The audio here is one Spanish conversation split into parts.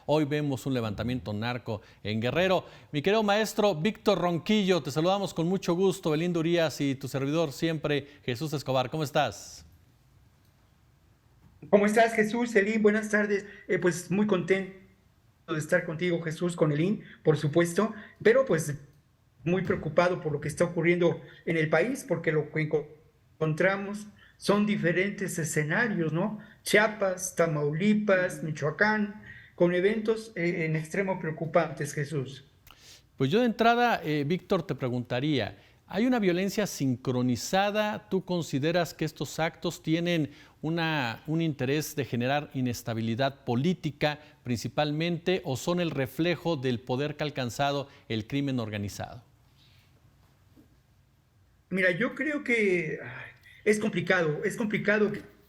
Hoy vemos un levantamiento narco en Guerrero. Mi querido maestro Víctor Ronquillo, te saludamos con mucho gusto. Belinda Urías y tu servidor siempre, Jesús Escobar. ¿Cómo estás? ¿Cómo estás, Jesús? Elín, buenas tardes. Pues muy contento de estar contigo, Jesús, con Elín, por supuesto, pero pues muy preocupado por lo que está ocurriendo en el país, porque lo que encontramos son diferentes escenarios, ¿no? Chiapas, Tamaulipas, Michoacán, con eventos en extremo preocupantes, Jesús. Pues yo de entrada, Víctor, te preguntaría, ¿hay una violencia sincronizada? ¿Tú consideras que estos actos tienen un interés de generar inestabilidad política principalmente o son el reflejo del poder que ha alcanzado el crimen organizado? Mira, yo creo que es complicado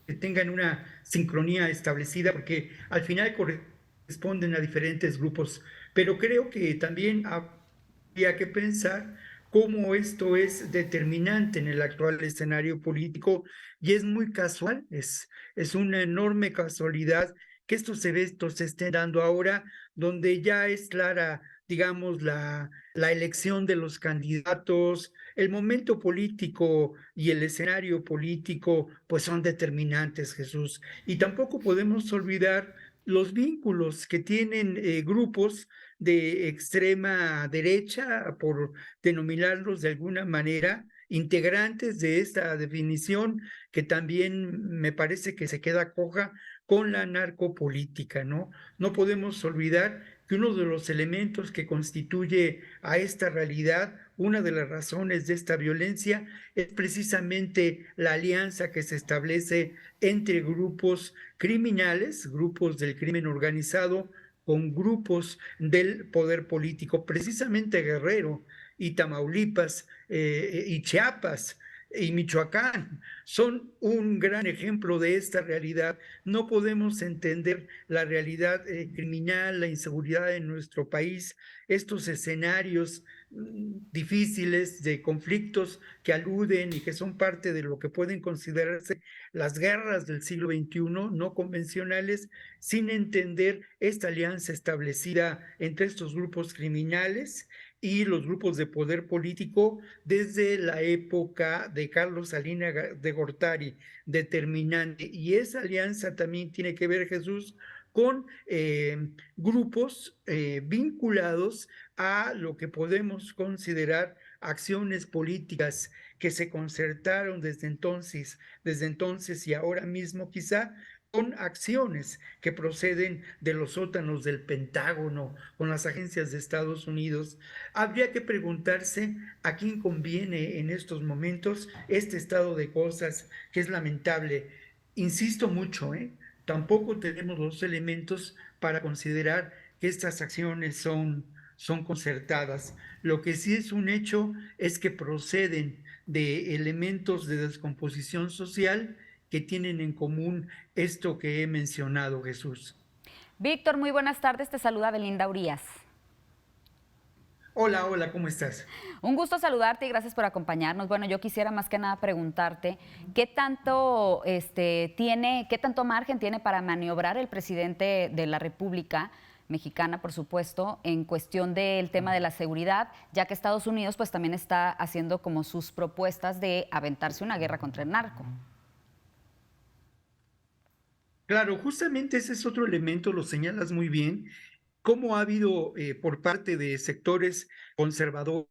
que tengan una sincronía establecida porque al final corresponden a diferentes grupos, pero creo que también habría que pensar cómo esto es determinante en el actual escenario político y es muy casual, es una enorme casualidad que estos eventos se estén dando ahora, donde ya es clara, digamos, la elección de los candidatos, el momento político y el escenario político, pues son determinantes, Jesús. Y tampoco podemos olvidar los vínculos que tienen grupos de extrema derecha, por denominarlos de alguna manera, integrantes de esta definición que también me parece que se queda coja con la narcopolítica, ¿no? No podemos olvidar que uno de los elementos que constituye a esta realidad, una de las razones de esta violencia, es precisamente la alianza que se establece entre grupos criminales, grupos del crimen organizado, con grupos del poder político, precisamente Guerrero y Tamaulipas y Chiapas y Michoacán son un gran ejemplo de esta realidad. No podemos entender la realidad criminal, la inseguridad en nuestro país, estos escenarios difíciles de conflictos que aluden y que son parte de lo que pueden considerarse las guerras del siglo XXI no convencionales, sin entender esta alianza establecida entre estos grupos criminales y los grupos de poder político desde la época de Carlos Salinas de Gortari, determinante. Y esa alianza también tiene que ver, Jesús, con grupos vinculados a lo que podemos considerar acciones políticas que se concertaron desde entonces y ahora mismo quizá con acciones que proceden de los sótanos del Pentágono, con las agencias de Estados Unidos. Habría que preguntarse a quién conviene en estos momentos este estado de cosas que es lamentable. Insisto mucho, ¿eh? Tampoco tenemos los elementos para considerar que estas acciones son concertadas. Lo que sí es un hecho es que proceden de elementos de descomposición social que tienen en común esto que he mencionado, Jesús. Víctor, muy buenas tardes. Te saluda Belinda Urías. Hola, hola, ¿cómo estás? Un gusto saludarte y gracias por acompañarnos. Bueno, yo quisiera más que nada preguntarte qué tanto qué tanto margen tiene para maniobrar el presidente de la República Mexicana, por supuesto, en cuestión del tema de la seguridad, ya que Estados Unidos pues también está haciendo como sus propuestas de aventarse una guerra contra el narco. Claro, justamente ese es otro elemento, lo señalas muy bien, cómo ha habido por parte de sectores conservadores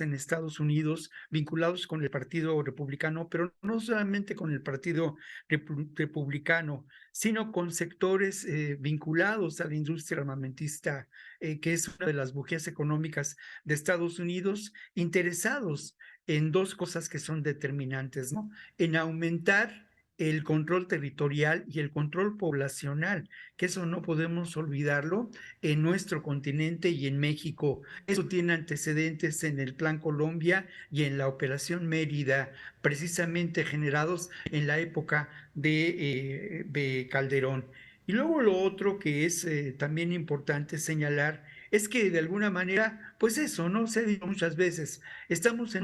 en Estados Unidos vinculados con el Partido Republicano, pero no solamente con el Partido Republicano, sino con sectores vinculados a la industria armamentista, que es una de las bujías económicas de Estados Unidos, interesados en dos cosas que son determinantes, ¿no? En aumentar el control territorial y el control poblacional, que eso no podemos olvidarlo en nuestro continente y en México. Eso tiene antecedentes en el Plan Colombia y en la Operación Mérida, precisamente generados en la época de Calderón. Y luego lo otro que es también importante señalar es que de alguna manera, pues eso, ¿no? Se ha dicho muchas veces, estamos en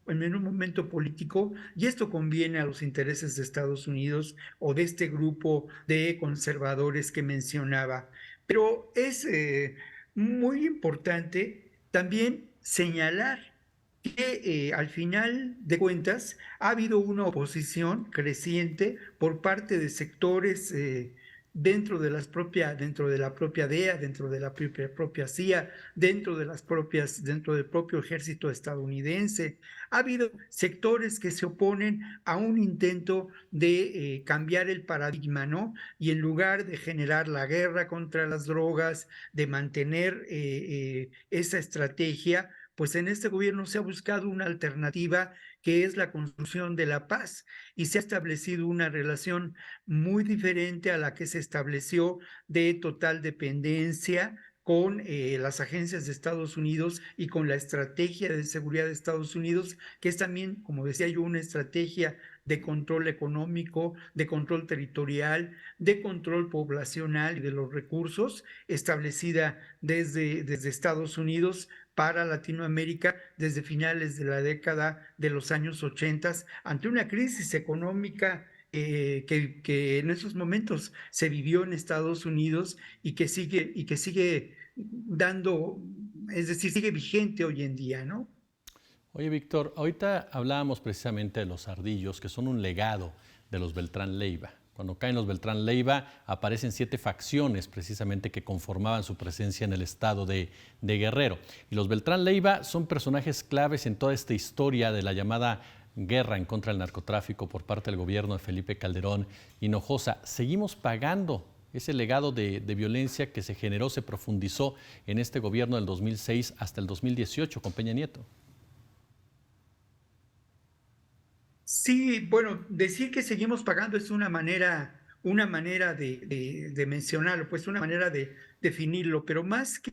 un momento político y esto conviene a los intereses de Estados Unidos o de este grupo de conservadores que mencionaba. Pero es muy importante también señalar que al final de cuentas ha habido una oposición creciente por parte de sectores dentro de la propia DEA, dentro de la propia CIA, dentro del propio ejército estadounidense. Ha habido sectores que se oponen a un intento de cambiar el paradigma, ¿no? Y en lugar de generar la guerra contra las drogas, de mantener esa estrategia, pues en este gobierno se ha buscado una alternativa que es la construcción de la paz y se ha establecido una relación muy diferente a la que se estableció de total dependencia con las agencias de Estados Unidos y con la estrategia de seguridad de Estados Unidos, que es también, como decía yo, una estrategia de control económico, de control territorial, de control poblacional y de los recursos, establecida desde Estados Unidos para Latinoamérica desde finales de la década de los años 80, ante una crisis económica que en esos momentos se vivió en Estados Unidos y que sigue dando, es decir, sigue vigente hoy en día, ¿no? Oye, Víctor, ahorita hablábamos precisamente de los ardillos, que son un legado de los Beltrán Leiva. Cuando caen los Beltrán Leiva aparecen 7 facciones precisamente que conformaban su presencia en el estado de Guerrero. Y los Beltrán Leiva son personajes claves en toda esta historia de la llamada guerra en contra del narcotráfico por parte del gobierno de Felipe Calderón Hinojosa. Seguimos pagando ese legado de violencia que se generó, se profundizó en este gobierno del 2006 hasta el 2018 con Peña Nieto. Sí, bueno, decir que seguimos pagando es una manera de mencionarlo, pues una manera de definirlo, pero más que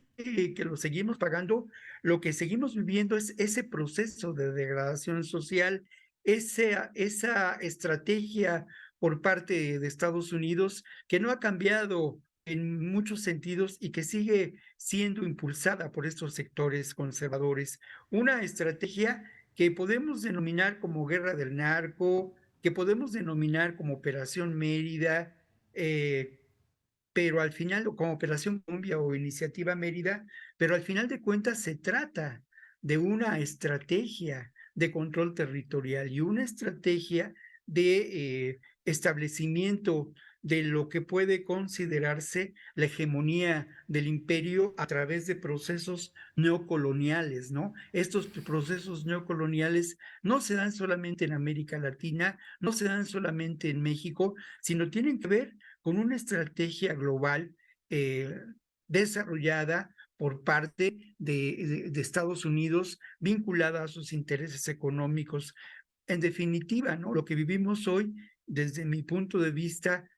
lo seguimos pagando, lo que seguimos viviendo es ese proceso de degradación social, esa estrategia por parte de Estados Unidos que no ha cambiado en muchos sentidos y que sigue siendo impulsada por estos sectores conservadores. Una estrategia que podemos denominar como Guerra del Narco, que podemos denominar como Operación Mérida, eh, pero al final, como Operación Colombia o Iniciativa Mérida, pero al final de cuentas se trata de una estrategia de control territorial y una estrategia de establecimiento de lo que puede considerarse la hegemonía del imperio a través de procesos neocoloniales, ¿no? Estos procesos neocoloniales no se dan solamente en América Latina, no se dan solamente en México, sino tienen que ver con una estrategia global eh, desarrollada por parte de Estados Unidos vinculada a sus intereses económicos. En definitiva, ¿no? Lo que vivimos hoy, desde mi punto de vista,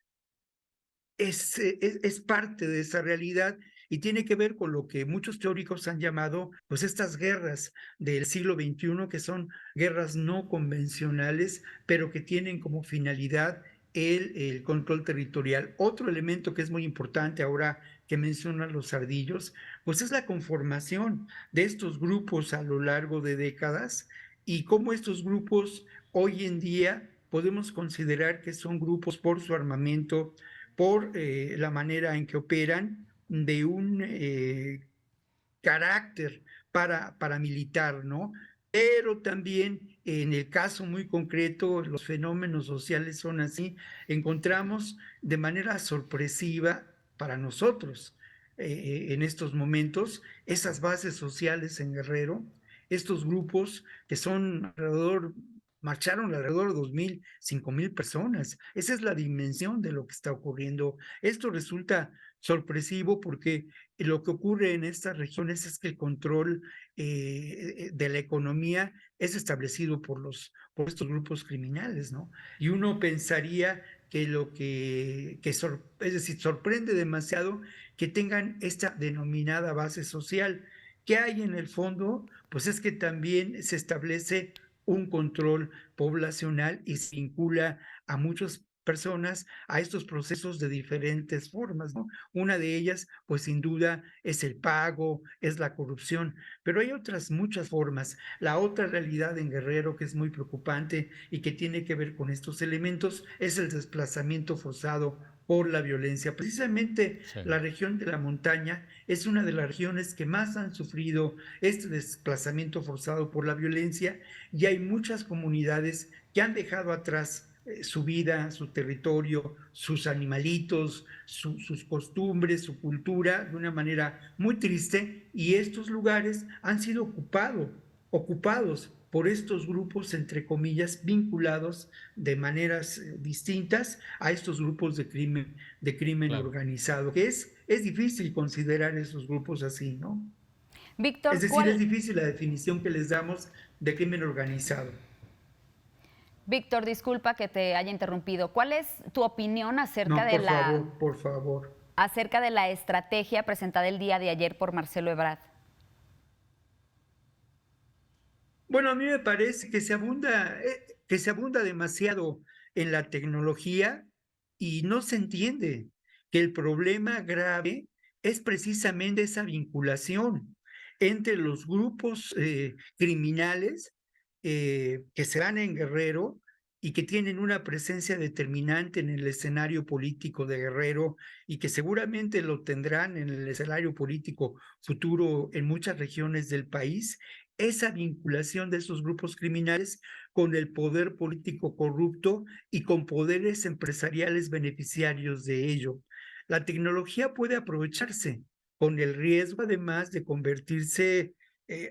es parte de esa realidad y tiene que ver con lo que muchos teóricos han llamado, pues, estas guerras del siglo XXI, que son guerras no convencionales, pero que tienen como finalidad el control territorial. Otro elemento que es muy importante ahora que mencionan los ardillos, pues es la conformación de estos grupos a lo largo de décadas y cómo estos grupos hoy en día podemos considerar que son grupos por su armamento, por la manera en que operan, de un carácter paramilitar, ¿no? Pero también en el caso muy concreto, los fenómenos sociales son así, encontramos de manera sorpresiva para nosotros en estos momentos esas bases sociales en Guerrero, estos grupos que son marcharon alrededor de 2,000, 5,000 personas. Esa es la dimensión de lo que está ocurriendo. Esto resulta sorpresivo porque lo que ocurre en estas regiones es que el control de la economía es establecido por estos grupos criminales, ¿no? Y uno pensaría que es decir, sorprende demasiado que tengan esta denominada base social. ¿Qué hay en el fondo? Pues es que también se establece un control poblacional y se vincula a muchas personas a estos procesos de diferentes formas, ¿no? Una de ellas, pues sin duda, es el pago, es la corrupción, pero hay otras muchas formas. La otra realidad en Guerrero que es muy preocupante y que tiene que ver con estos elementos es el desplazamiento forzado por la violencia. Precisamente Sí, la región de la montaña es una de las regiones que más han sufrido este desplazamiento forzado por la violencia, y hay muchas comunidades que han dejado atrás su vida, su territorio, sus animalitos, sus costumbres, su cultura, de una manera muy triste, y estos lugares han sido ocupados por estos grupos, entre comillas, vinculados de maneras distintas a estos grupos de crimen claro. organizado, que es difícil considerar esos grupos así, ¿no? Es Víctor, decir, es difícil la definición que les damos de crimen organizado. Víctor, disculpa que te haya interrumpido. ¿Cuál es tu opinión No, por favor. acerca de la estrategia presentada el día de ayer por Marcelo Ebrard? Bueno, a mí me parece que se abunda demasiado en la tecnología y no se entiende que el problema grave es precisamente esa vinculación entre los grupos criminales que se dan en Guerrero y que tienen una presencia determinante en el escenario político de Guerrero, y que seguramente lo tendrán en el escenario político futuro en muchas regiones del país. Esa vinculación de esos grupos criminales con el poder político corrupto y con poderes empresariales beneficiarios de ello. La tecnología puede aprovecharse con el riesgo, además, de convertirse,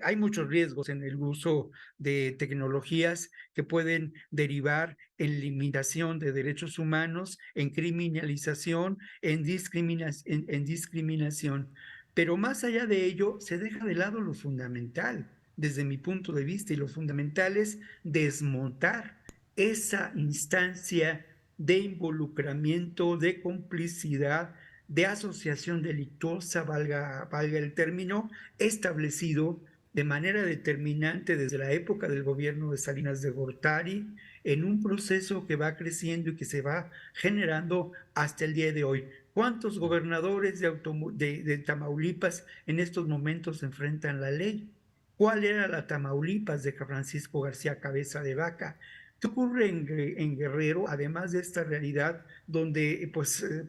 hay muchos riesgos en el uso de tecnologías que pueden derivar en limitación de derechos humanos, en criminalización, en discriminación. Pero más allá de ello, se deja de lado lo fundamental, desde mi punto de vista, y lo fundamental es desmontar esa instancia de involucramiento, de complicidad, de asociación delictuosa, valga el término, establecido de manera determinante desde la época del gobierno de Salinas de Gortari, en un proceso que va creciendo y que se va generando hasta el día de hoy. ¿Cuántos gobernadores de Tamaulipas en estos momentos enfrentan la ley? ¿Cuál era la Tamaulipas de Francisco García Cabeza de Vaca? ¿Qué ocurre en Guerrero, además de esta realidad donde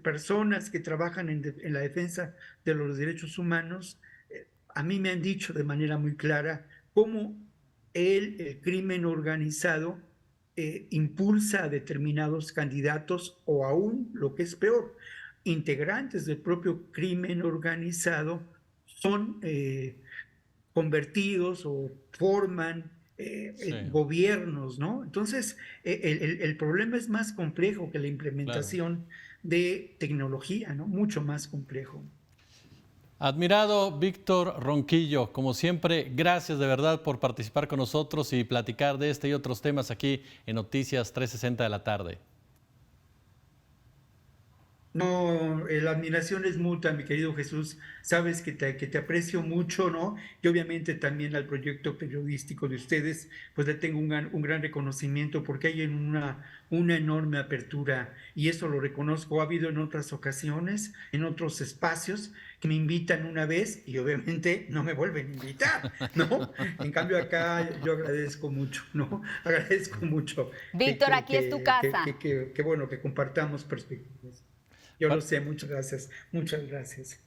personas que trabajan en la defensa de los derechos humanos, a mí me han dicho de manera muy clara cómo el crimen organizado impulsa a determinados candidatos, o aún, lo que es peor, integrantes del propio crimen organizado son convertidos o forman Sí, gobiernos, ¿no? Entonces, el problema es más complejo que la claro. implementación de tecnología, ¿no? Mucho más complejo. Admirado Víctor Ronquillo, como siempre, gracias de verdad por participar con nosotros y platicar de este y otros temas aquí en Noticias 360 de la tarde. No, la admiración es mutua, mi querido Jesús. Sabes que te aprecio mucho, ¿no? Y obviamente también al proyecto periodístico de ustedes, pues le tengo un gran reconocimiento, porque hay una enorme apertura, y eso lo reconozco. Ha habido en otras ocasiones, en otros espacios, que me invitan una vez y obviamente no me vuelven a invitar, ¿no? En cambio acá yo agradezco mucho, ¿no? Agradezco mucho Víctor, aquí es tu casa. que bueno, que compartamos perspectivas. Yo lo sé, muchas gracias, muchas gracias.